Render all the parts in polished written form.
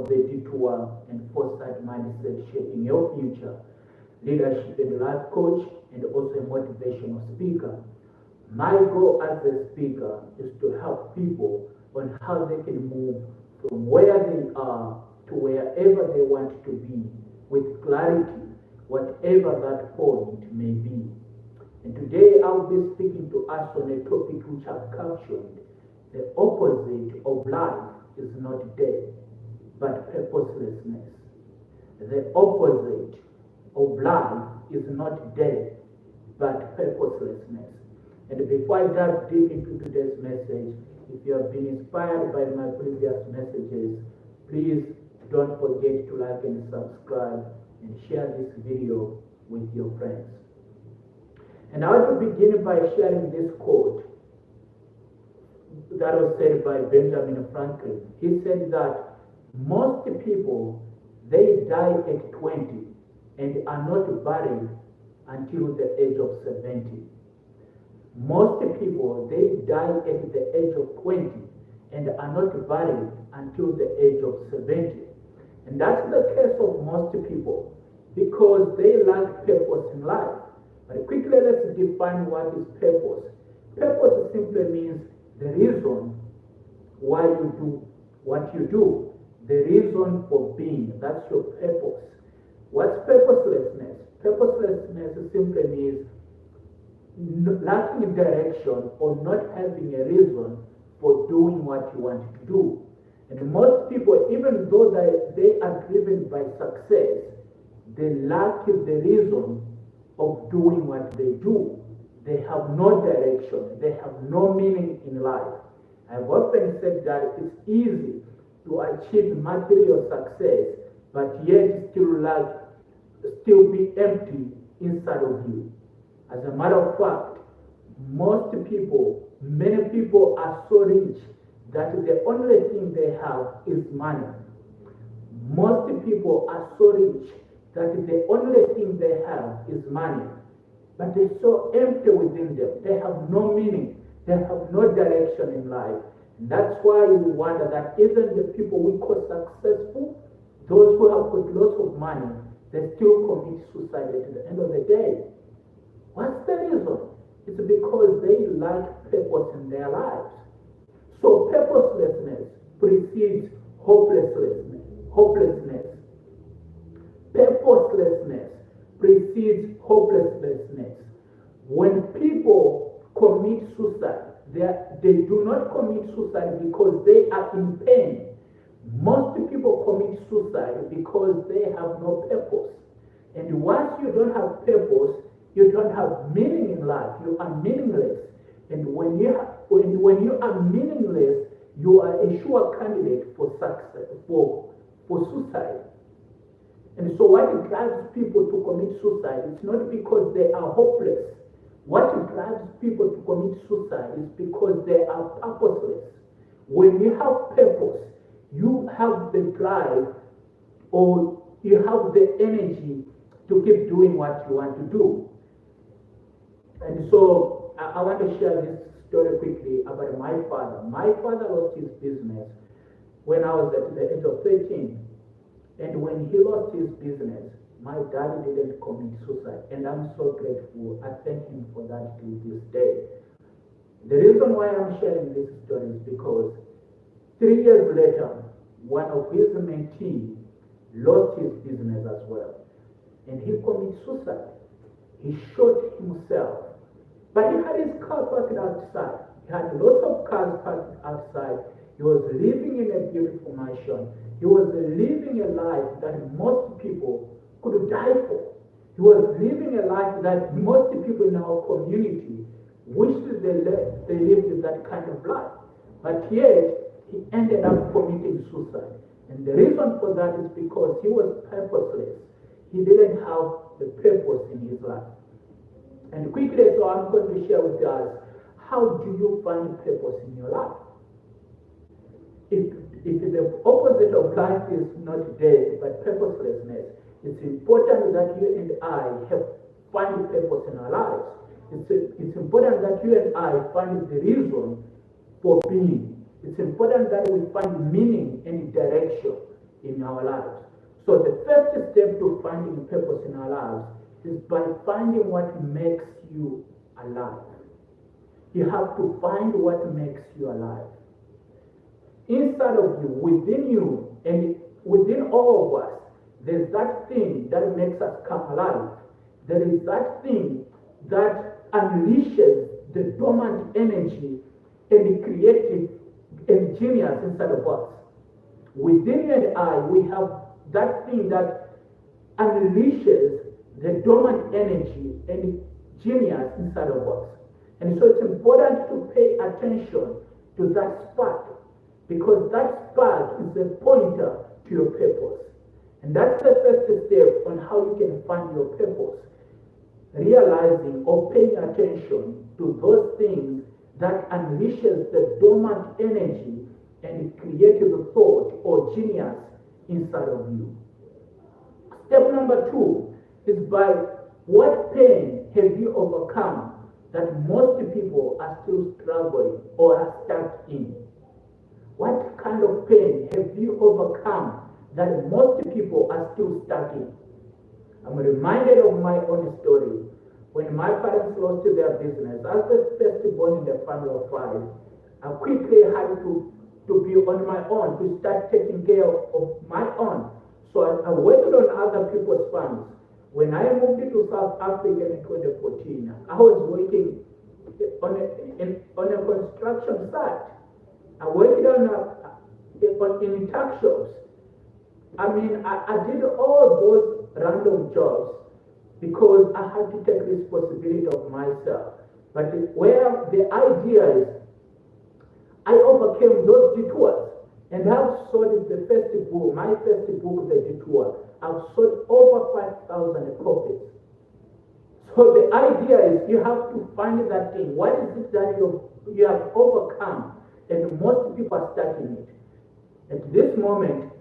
the detour and foresight mindset shaping your future, leadership and life coach, and also a motivational speaker. My goal as a speaker is to help people on how they can move from where they are to wherever they want to be with clarity, whatever that point may be. And today I'll be speaking to us on a topic which I've captioned: the opposite of life is not death, but purposelessness. The opposite of life is not death, but purposelessness. And before I dive deep into today's message, if you have been inspired by my previous messages, please don't forget to like and subscribe and share this video with your friends. And I want to begin by sharing this quote that was said by Benjamin Franklin. He said that most people, they die at 20 and are not buried until the age of 70. Most people, they die at the age of 20 and are not buried until the age of 70. And that's the case of most people because they lack purpose in life. But quickly, let's define what is purpose. Purpose simply means the reason why you do what you do, the reason for being. That's your purpose. What's purposelessness? Purposelessness simply means lacking direction or not having a reason for doing what you want to do. And most people, even though they are driven by success, they lack the reason of doing what they do. They have no direction. They have no meaning in life. I've often said that it's easy to achieve material success, but yet still be empty inside of you. As a matter of fact, many people are so rich that the only thing they have is money. Most people are so rich that the only thing they have is money. But they're so empty within them. They have no meaning. They have no direction in life. And that's why we wonder that even the people we call successful, those who have got lots of money, they still commit suicide at the end of the day. What's the reason? It's because they lack purpose in their lives. So purposelessness precedes hopelessness. Purposelessness precedes hopelessness. When people commit suicide, they do not commit suicide because they are in pain. Most people commit suicide because they have no purpose. And once you don't have purpose, you don't have meaning in life. You are meaningless. And when you are meaningless, you are a sure candidate for success, for suicide. And so what drives people to commit suicide is not because they are hopeless. What drives people to commit suicide is because they are purposeless. When you have purpose, you have the drive or you have the energy to keep doing what you want to do. And so I want to share this story quickly about my father. My father lost his business when I was at the age of 13. And when he lost his business, my dad didn't commit suicide. And I'm so grateful. I thank him for that to this day. The reason why I'm sharing this story is because 3 years later, one of his mentees lost his business as well. And he committed suicide. He shot himself. But he had his car parked outside. He had lots of cars parked outside. He was living in a beautiful mansion. He was living a life that most people could die for. He was living a life that most people in our community wished they lived that kind of life. But yet, he ended up committing suicide. And the reason for that is because he was purposeless. He didn't have the purpose in his life. And quickly, so I'm going to share with us, how do you find purpose in your life? If the opposite of life is not death, but purposelessness, it's important that you and I find purpose in our lives. It's important that you and I find the reason for being. It's important that we find meaning and direction in our lives. So the first step to finding purpose in our lives is by finding what makes you alive. You have to find what makes you alive. Inside of you, within you, and within all of us, there's that thing that makes us come alive. There is that thing that unleashes the dormant energy and the creative and genius inside of us. Within you and I, we have that thing that unleashes the dormant energy and genius inside of us. And so it's important to pay attention to that spark, because that spark is the pointer to your purpose. And that's the first step on how you can find your purpose. Realizing or paying attention to those things that unleashes the dormant energy and creative thought or genius inside of you. Step number 2 is by what pain have you overcome that most people are still struggling or are stuck in? What kind of pain have you overcome that most people are still stuck in? I'm reminded of my own story. When my parents lost their business, as the firstborn in the family of 5, I quickly had to be on my own, to start taking care of my own. So I worked on other people's farms. When I moved to South Africa in 2014, I was working on a construction site. I worked in tuck shops. I mean, I did all those random jobs because I had to take responsibility of myself. But where the idea is, I overcame those detours, and I've sold the first book, my first book, The Detour. I've sold over 5,000 copies. So the idea is you have to find that thing. What is it that you have overcome? And most people are stuck in it. At this moment,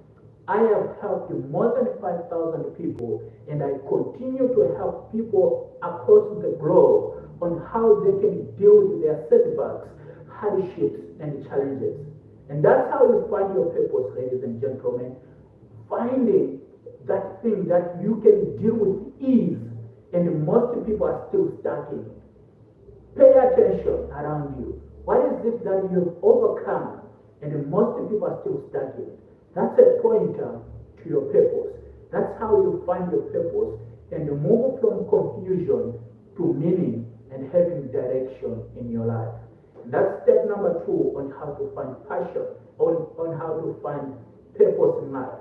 I have helped more than 5,000 people, and I continue to help people across the globe on how they can deal with their setbacks, hardships, and challenges. And that's how you find your purpose, ladies and gentlemen. Finding that thing that you can deal with ease, and most people are still stuck in. Pay attention around you. What is it that you've overcome, and most people are still stuck in? That's a pointer to your purpose. That's how you find your purpose and move from confusion to meaning and having direction in your life. And that's step number 2 on how to find passion, on how to find purpose in life.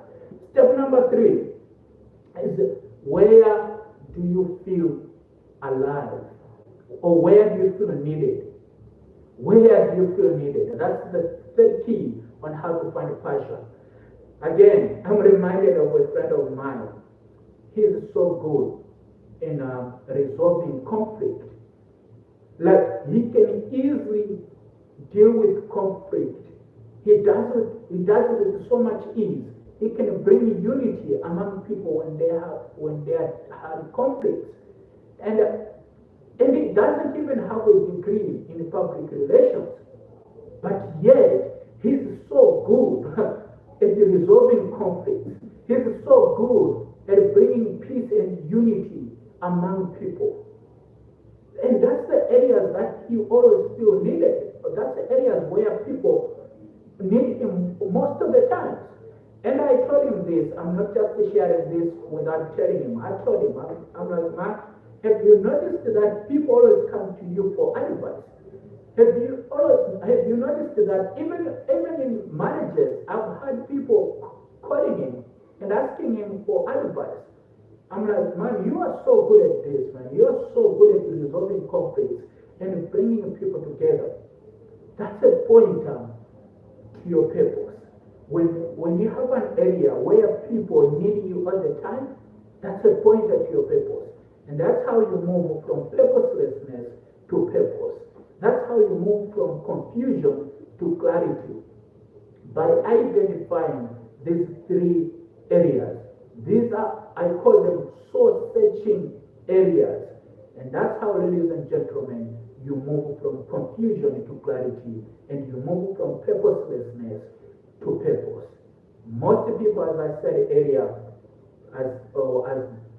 Step number 3 is, where do you feel alive? Or where do you feel needed? Where do you feel needed? And that's the third key on how to find passion. Again, I'm reminded of a friend of mine. He's so good in resolving conflict. Like, he can easily deal with conflict. He does it with so much ease. He can bring unity among people when they have conflicts. And he doesn't even have a degree in public relations. But yet, he's so good at resolving conflicts. He's so good at bringing peace and unity among people. And that's the areas that he always feel needed. That's the areas where people need him most of the time. And I told him this. I'm not just sharing this without telling him. I told him, I'm like, Mark, have you noticed that people always come to you for advice? Have you noticed that even in marriages, I've had people calling him and asking him for advice. I'm like, man, you are so good at this, man. You are so good at resolving conflicts and bringing people together. That's a pointer to your purpose. When you have an area where people need you all the time, that's a pointer to your purpose. And that's how you move from purposelessness to purpose. That's how you move from confusion to clarity, by identifying these 3 areas. These are, I call them soul-searching areas. And that's how, ladies and gentlemen, you move from confusion to clarity, and you move from purposelessness to purpose. Most people, as I said earlier, as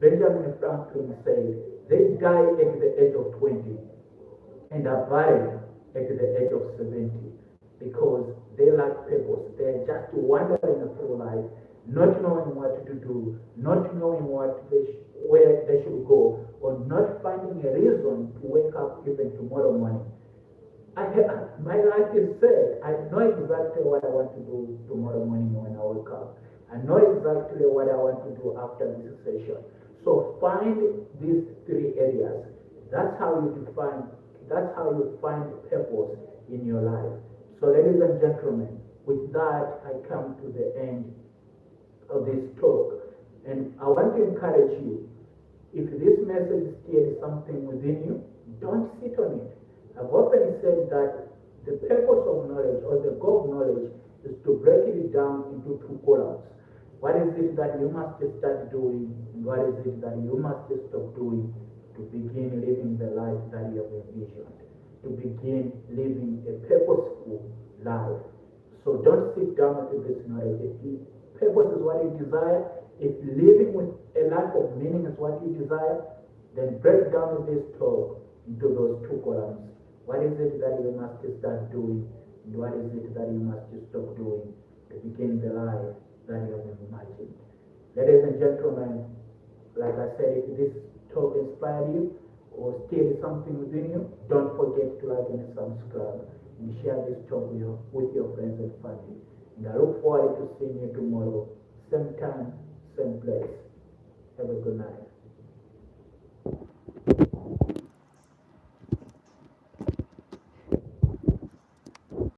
Benjamin Franklin said, they die at the age of 20 and are buried at the age of 70 because they lack purpose. They're just wandering through life, not knowing what to do, not knowing where they should go, or not finding a reason to wake up even tomorrow morning. My life is set. I know exactly what I want to do tomorrow morning when I wake up. I know exactly what I want to do after this session. So find these three areas. That's how you find purpose in your life. So ladies and gentlemen, with that I come to the end of this talk. And I want to encourage you, if this message stirs something within you, don't sit on it. I've often said that the purpose of knowledge or the goal of knowledge is to break it down into two columns. What is it that you must start doing, and what is it that you must stop doing to begin living the life that you have envisioned, to begin living a purposeful life. So don't sit down with this knowledge. If purpose is what you desire, if living with a life of meaning is what you desire, then break down this talk into those two columns. What is it that you must start doing, and what is it that you must stop doing to begin the life that you have imagined? Ladies and gentlemen, like I said, if this talk inspired you or stirred something within you, don't forget to like and subscribe and share this talk with your friends and family. And I look forward to seeing you tomorrow, same time, same place. Have a good night.